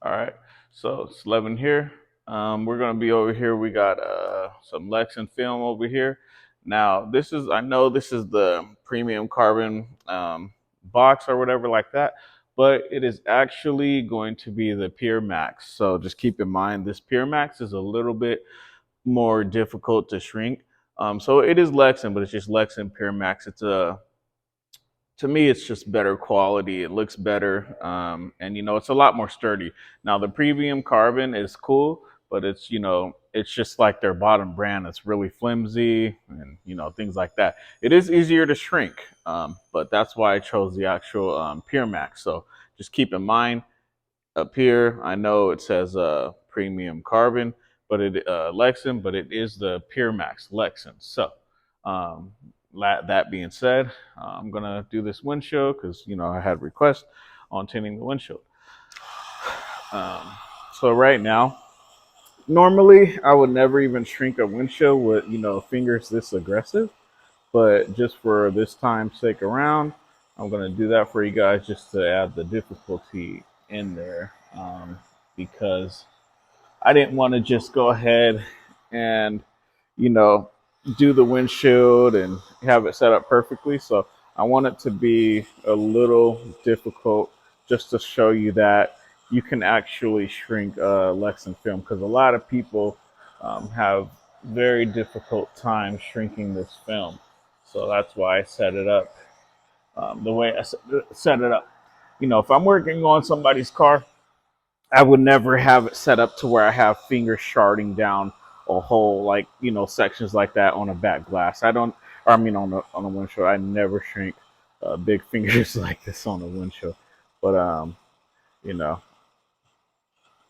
All right, so it's 11 here. We're gonna be over here. We got some Lexen film over here. Now, I know this is the premium carbon box or whatever like that, but it is actually going to be the Pure Max. So just keep in mind, this Pure Max is a little bit more difficult to shrink. So it is Lexen, but it's just Lexen Pure Max. It's a to me, it's just better quality. It looks better, and it's a lot more sturdy. Now, the premium carbon is cool, but it's just like their bottom brand. It's really flimsy, and things like that. It is easier to shrink, but that's why I chose the actual Pure Max. So just keep in mind up here. I know it says premium carbon, but it Lexan, but it is the Pure Max Lexan. So. Um, that being said, I'm gonna do this windshield because I had requests on tinting the windshield. Um, so right now, normally I would never even shrink a windshield with fingers this aggressive, but just for this time's sake around, I'm gonna do that for you guys just to add the difficulty in there because I didn't want to just go ahead and you know do the windshield and have it set up perfectly. So I want it to be a little difficult just to show you that you can actually shrink Lexan film because a lot of people have very difficult time shrinking this film. So that's why I set it up the way I set it up. If I'm working on somebody's car, I would never have it set up to where I have fingers sharding down a whole sections like that on a back glass. I don't, or I mean on a windshield. I never shrink big fingers like this on a windshield. But you know,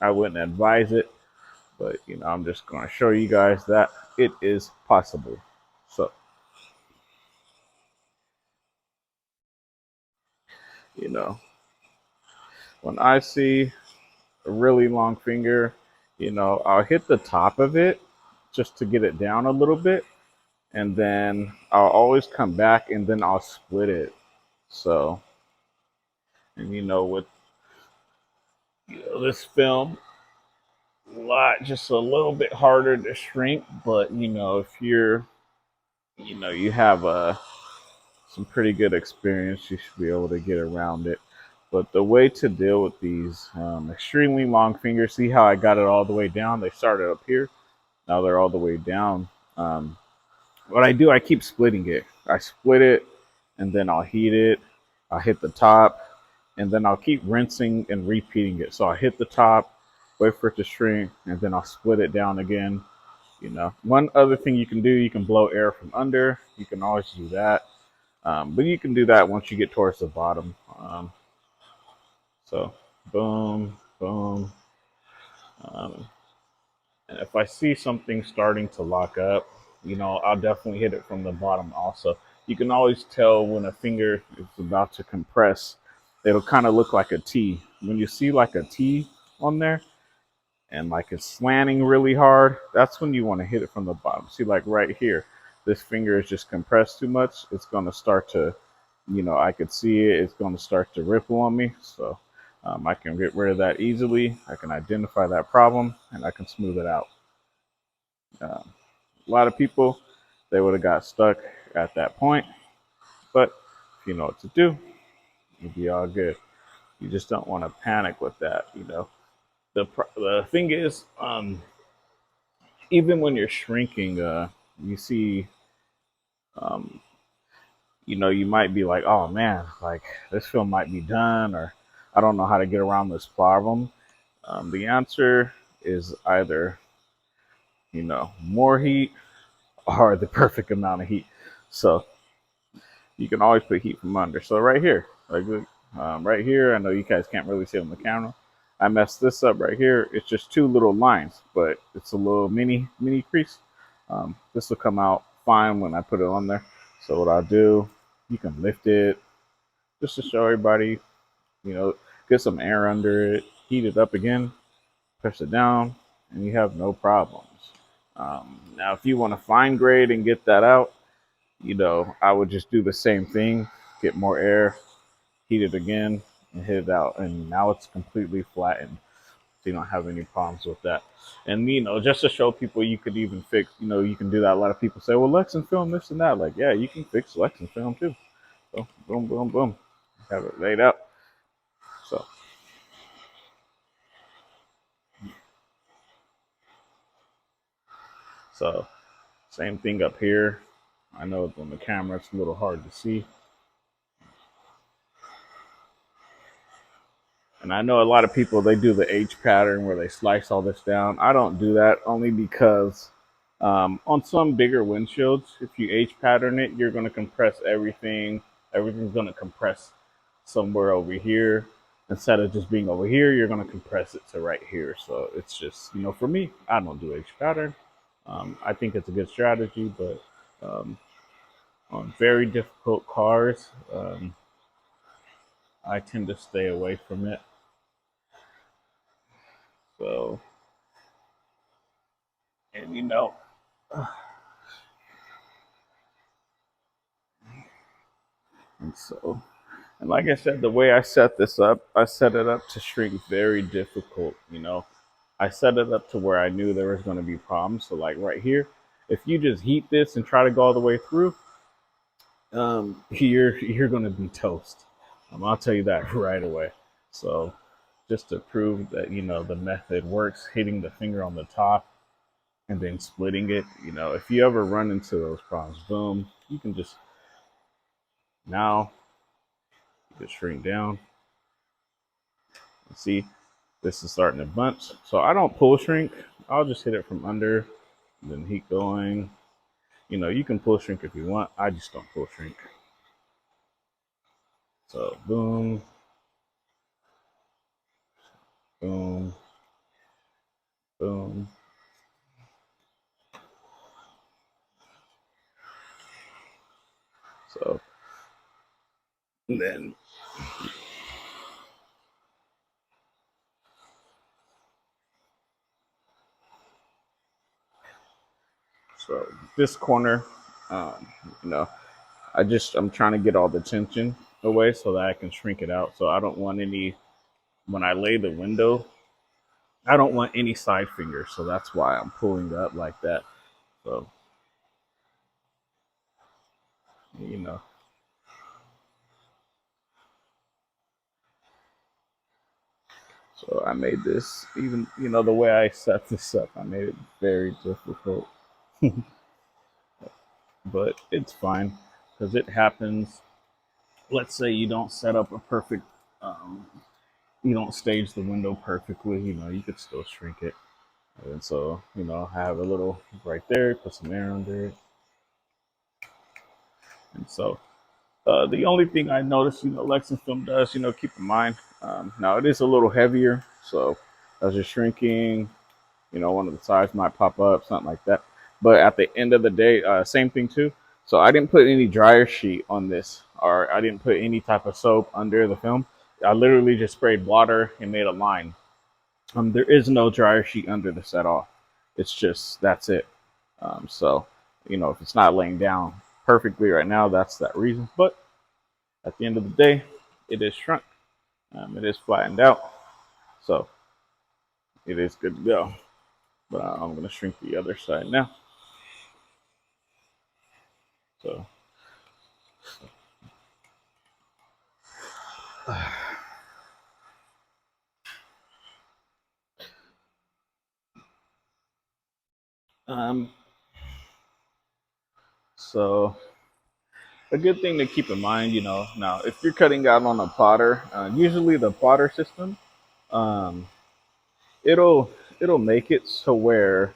I wouldn't advise it. But I'm just going to show you guys that it is possible. So you know, when I see a really long finger, I'll hit the top of it just to get it down a little bit, and then I'll always come back and then I'll split it. So, and with this film, just a little bit harder to shrink, but if you have some pretty good experience, you should be able to get around it. But the way to deal with these extremely long fingers, see how I got it all the way down? They started up here, now they're all the way down. Um, what I do, I keep splitting it. I split it, and then I'll heat it. I'll hit the top, and then I'll keep rinsing and repeating it. So I'll hit the top, wait for it to shrink, and then I'll split it down again. One other thing you can do, you can blow air from under. You can always do that, but you can do that once you get towards the bottom. So boom, boom. Um, and if I see something starting to lock up, I'll definitely hit it from the bottom also. You can always tell when a finger is about to compress. It'll kind of look like a T. When you see like a T on there and like it's slanting really hard, that's when you want to hit it from the bottom. See, like right here, this finger is just compressed too much. It's going to start to, I could see it. It's going to start to ripple on me. So I can get rid of that easily. I can identify that problem and I can smooth it out. Um, a lot of people, they would have got stuck at that point, but if you know what to do, you'll be all good. You just don't want to panic with that. The thing is, even when you're shrinking, you see, um, you might be like, oh man, like this film might be done, or I don't know how to get around this problem. The answer is either more heat or the perfect amount of heat. So you can always put heat from under. So right here, like right here, I know you guys can't really see it on the camera. I messed this up right here. It's just two little lines, but it's a little mini crease. This will come out fine when I put it on there. So what I'll do, you can lift it just to show everybody, get some air under it, heat it up again, press it down, and you have no problems. Now, if you want to fine grade and get that out, I would just do the same thing, get more air, heat it again, and hit it out. And now it's completely flattened. so you don't have any problems with that. And just to show people you could even fix, you can do that. A lot of people say, well, Lexen film this and that. Like, yeah, you can fix Lexen film too. So boom, boom, boom, have it laid out. So so same thing up here. I know on the camera it's a little hard to see. And I know a lot of people, they do the H pattern where they slice all this down. I don't do that only because on some bigger windshields, if you H pattern it, you're going to compress everything. Everything's going to compress somewhere over here. Instead of just being over here, you're going to compress it to right here. So it's just, for me, I don't do H pattern. I think it's a good strategy, but um, on very difficult cars, I tend to stay away from it. So, and and so, and like I said, the way I set this up, I set it up to shrink very difficult. I set it up to where I knew there was going to be problems. So, like right here, if you just heat this and try to go all the way through, you're going to be toast. I'll tell you that right away. So, just to prove that the method works, hitting the finger on the top and then splitting it. If you ever run into those problems, boom, you can just now you can shrink down. See, this is starting to bunch. So I don't pull shrink. I'll just hit it from under, and then heat going. You can pull shrink if you want. I just don't pull shrink. So boom, boom, boom. So then so this corner, um, you know, I'm trying to get all the tension away so that I can shrink it out. So I don't want any when I lay the window. I don't want any side fingers, so that's why I'm pulling up like that. So you know, so I made this even the way I set this up. I made it very difficult, but it's fine because it happens. Let's say you don't set up a perfect, um, you don't stage the window perfectly. You could still shrink it. And so, have a little right there, put some air under it. And so, the only thing I noticed, Lexington film does, keep in mind, now it is a little heavier. So, as you're shrinking, one of the sides might pop up, something like that. But at the end of the day, same thing too. So, I didn't put any dryer sheet on this, or I didn't put any type of soap under the film. I literally just sprayed water and made a line. There is no dryer sheet under this at all. It's just that's it. So, if it's not laying down perfectly right now, that's that reason. But at the end of the day, it is shrunk. It is flattened out. So it is good to go. But I'm going to shrink the other side now. So, um, so a good thing to keep in mind, now if you're cutting out on a plotter, usually the plotter system, um, it'll it'll make it so where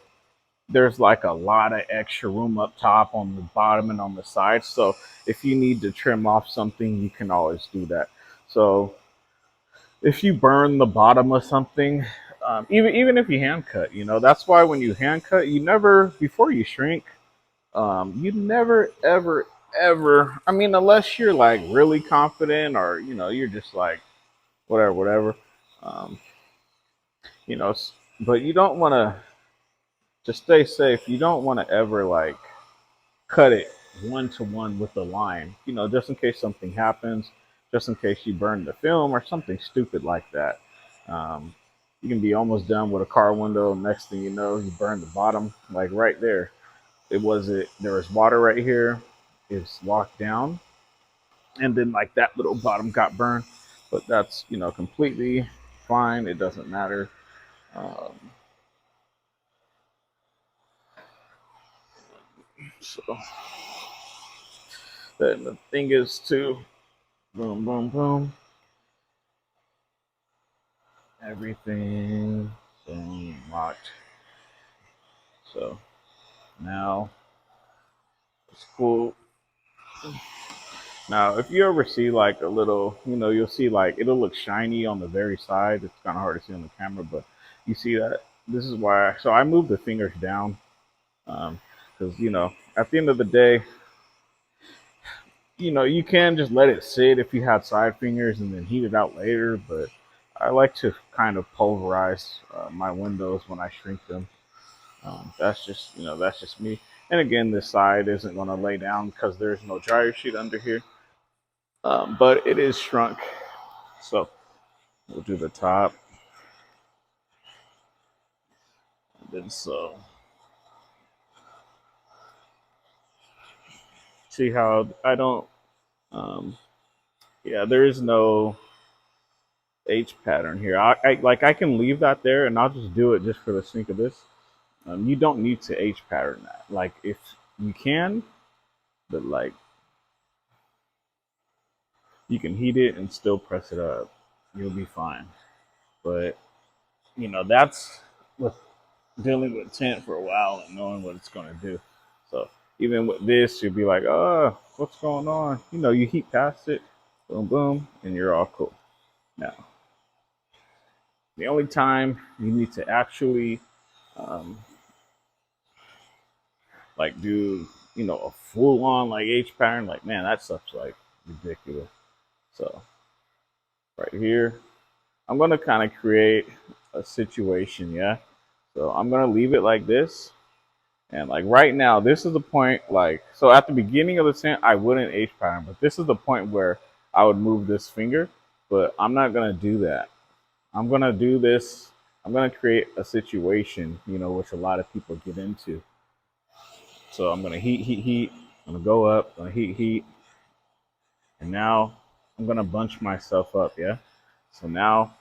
there's like a lot of extra room up top on the bottom and on the sides. So if you need to trim off something, you can always do that. So if you burn the bottom of something, even if you hand cut, that's why when you hand cut, you never before you shrink, you never ever. I mean, unless you're like really confident or you're just like whatever, whatever. Um, you know, but you don't want to stay safe. You don't want to ever like cut it one to one with the line, just in case something happens, just in case you burn the film or something stupid like that. Um, You can be almost done with a car window. Next thing you know, you burn the bottom, like right there. There was water right here. It's locked down, and then like that little bottom got burned, but that's completely fine. It doesn't matter. Um, so then the thing is to boom, boom, boom, everything boom locked. So now it's cool. Now, if you ever see like a little, you'll see like it'll look shiny on the very side. It's kind of hard to see on the camera, but you see that. This is why. So I moved the fingers down because at the end of the day, you can just let it sit if you have side fingers and then heat it out later. But I like to kind of pulverize my windows when I shrink them. That's just me. And again, this side isn't going to lay down because there's no dryer sheet under here. But it is shrunk. So we'll do the top. And then so see how I don't um yeah, there is no H pattern here. I can leave that there and I'll just do it just for the sake of this. You don't need to H pattern that. Like if you can, but like you can heat it and still press it up. You'll be fine. But that's with dealing with tint for a while and knowing what it's gonna do. So even with this, you'll be like, oh, what's going on? You heat past it, boom, boom, and you're all cool. Now, the only time you need to actually um, like do a full on like H pattern, like man, that stuff's like ridiculous. So right here, I'm gonna kind of create a situation, yeah. So I'm gonna leave it like this. And like right now, this is the point. Like so, at the beginning of the tint, I wouldn't H pattern, but this is the point where I would move this finger. But I'm not gonna do that. I'm gonna do this. I'm gonna create a situation, which a lot of people get into. So I'm gonna heat, heat, heat. I'm gonna go up. Gonna heat, heat, and now I'm gonna bunch myself up. Yeah. So now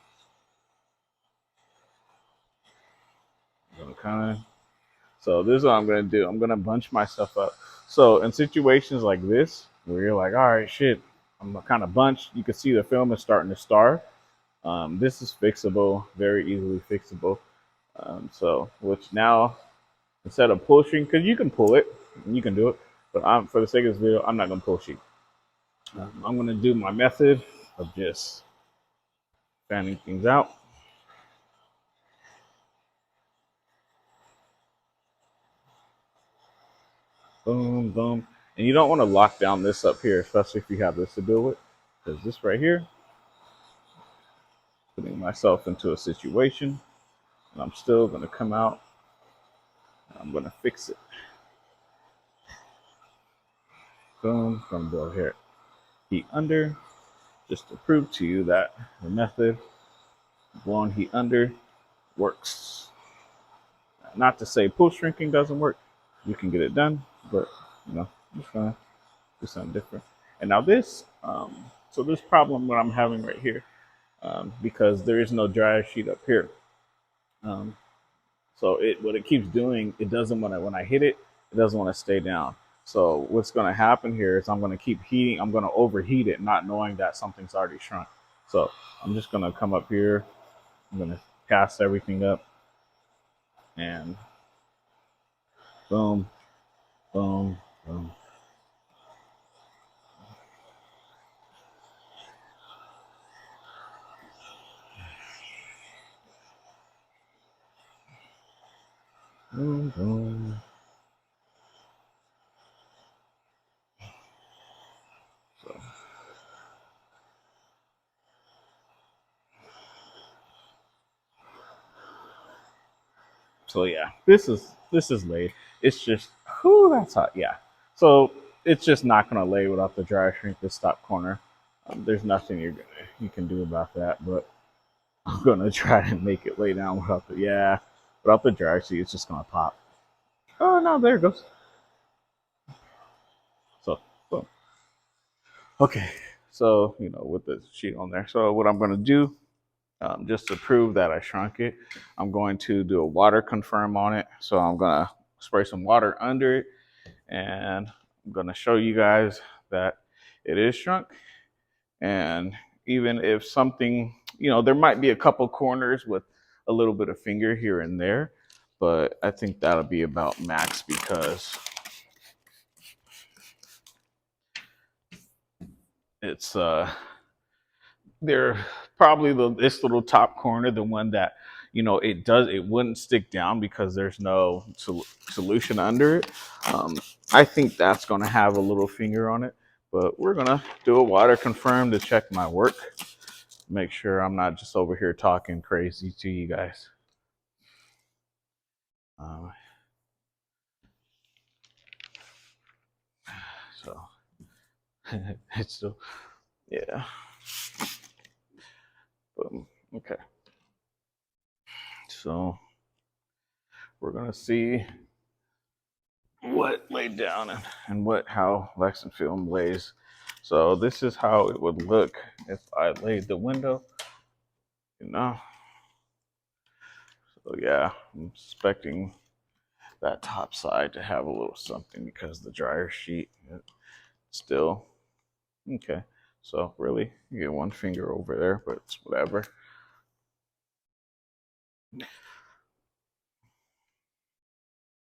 I'm gonna kind of. So this is what I'm gonna do. I'm gonna bunch myself up. So in situations like this, where you're like, all right, shit, I'm kind of bunched. You can see the film is starting to star. This is fixable, very easily fixable. So which now instead of pushing, because you can pull it, you can do it, but for the sake of this video, I'm not gonna push it. I'm gonna do my method of just fanning things out. Boom, boom. And you don't want to lock down this up here, especially if you have this to deal with, because this right here, putting myself into a situation, and I'm still gonna come out. And I'm gonna fix it. Boom, gonna go here, heat under, just to prove to you that the method blowing heat under works. Not to say post shrinking doesn't work. You can get it done, but just gonna do something different. And now this, so this problem that I'm having right here, because there is no dryer sheet up here. Um, so what it keeps doing, it doesn't want to, when I hit it, it doesn't want to stay down. So what's going to happen here is I'm going to keep heating. I'm going to overheat it, not knowing that something's already shrunk. So I'm just going to come up here. I'm going to cast everything up and boom, boom, boom. Boom, boom. So, so yeah, this is laid. It's just, whew, that's hot. Yeah. So it's just not gonna lay without the dry shrink this top corner. There's nothing you can do about that. But I'm gonna try and make it lay down without without the drag sheet. It's just gonna pop. Oh no, there it goes. So, boom. Okay. So with the sheet on there. So what I'm gonna do, just to prove that I shrunk it, I'm going to do a water confirm on it. So I'm gonna spray some water under it, and I'm gonna show you guys that it is shrunk. And even if something, there might be a couple corners with a little bit of finger here and there, but I think that'll be about max because it's they're probably this little top corner, the one that it wouldn't stick down because there's no solution under it. I think that's going to have a little finger on it, but we're going to do a water confirm to check my work, make sure I'm not just over here talking crazy to you guys. Um, so it's still, yeah. Okay. So we're gonna see what laid down and how Lexen film lays. So this is how it would look if I laid the window. You know. So yeah, I'm expecting that top side to have a little something because the dryer sheet still okay. So really, you get one finger over there, but it's whatever.